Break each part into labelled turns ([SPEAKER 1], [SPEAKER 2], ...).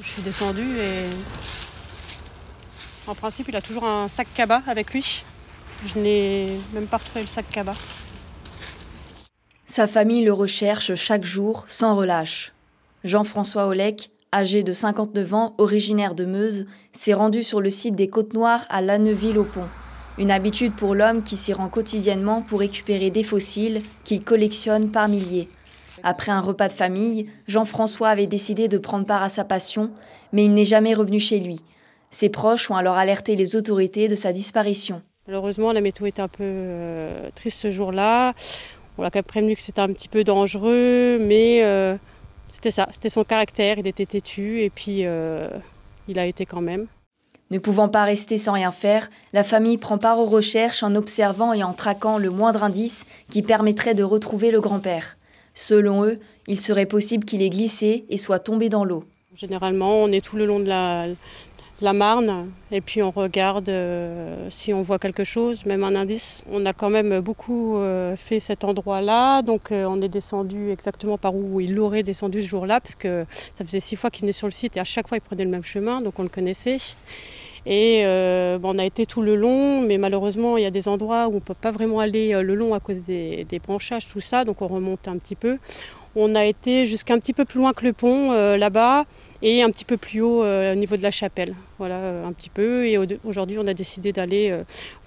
[SPEAKER 1] Je suis descendue et en principe il a toujours un sac cabas avec lui. Je n'ai même pas retrouvé le sac cabas.
[SPEAKER 2] Sa famille le recherche chaque jour sans relâche. Jean-François Olec, âgé de 59 ans, originaire de Meuse, s'est rendu sur le site des Côtes-Noires à Lanneville-au-Pont. Une habitude pour l'homme qui s'y rend quotidiennement pour récupérer des fossiles qu'il collectionne par milliers. Après un repas de famille, Jean-François avait décidé de prendre part à sa passion, mais il n'est jamais revenu chez lui. Ses proches ont alors alerté les autorités de sa disparition.
[SPEAKER 1] Malheureusement, la météo était un peu triste ce jour-là. On l'a quand même prévenu que c'était un petit peu dangereux, mais c'était ça, c'était son caractère, il était têtu et puis il a été quand même.
[SPEAKER 2] Ne pouvant pas rester sans rien faire, la famille prend part aux recherches en observant et en traquant le moindre indice qui permettrait de retrouver le grand-père. Selon eux, il serait possible qu'il ait glissé et soit tombé dans l'eau.
[SPEAKER 1] Généralement, on est tout le long de la Marne et puis on regarde si on voit quelque chose, même un indice. On a quand même beaucoup fait cet endroit-là, donc on est descendu exactement par où il aurait descendu ce jour-là, parce que ça faisait 6 fois qu'il venait sur le site et à chaque fois il prenait le même chemin, donc on le connaissait. Et on a été tout le long, mais malheureusement il y a des endroits où on ne peut pas vraiment aller le long à cause des branchages, tout ça, donc on remonte un petit peu. On a été jusqu'à un petit peu plus loin que le pont, là-bas, et un petit peu plus haut au niveau de la chapelle. Voilà, un petit peu. Et aujourd'hui, on a décidé d'aller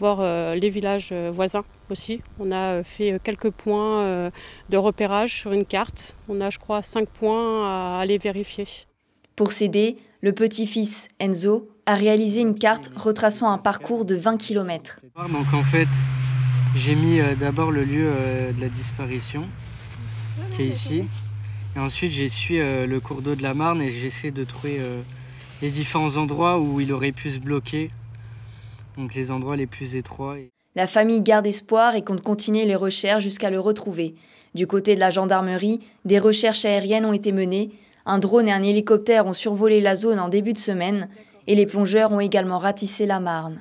[SPEAKER 1] voir les villages voisins aussi. On a fait quelques points de repérage sur une carte. On a, je crois, 5 points à aller vérifier.
[SPEAKER 2] Pour s'aider, le petit-fils, Enzo, a réalisé une carte retraçant un parcours de 20 km.
[SPEAKER 3] Donc en fait, j'ai mis d'abord le lieu de la disparition, qui est ici. Et ensuite, j'essuie le cours d'eau de la Marne et j'essaie de trouver les différents endroits où il aurait pu se bloquer, donc les endroits les plus étroits.
[SPEAKER 2] La famille garde espoir et compte continuer les recherches jusqu'à le retrouver. Du côté de la gendarmerie, des recherches aériennes ont été menées. Un drone et un hélicoptère ont survolé la zone en début de semaine et les plongeurs ont également ratissé la Marne.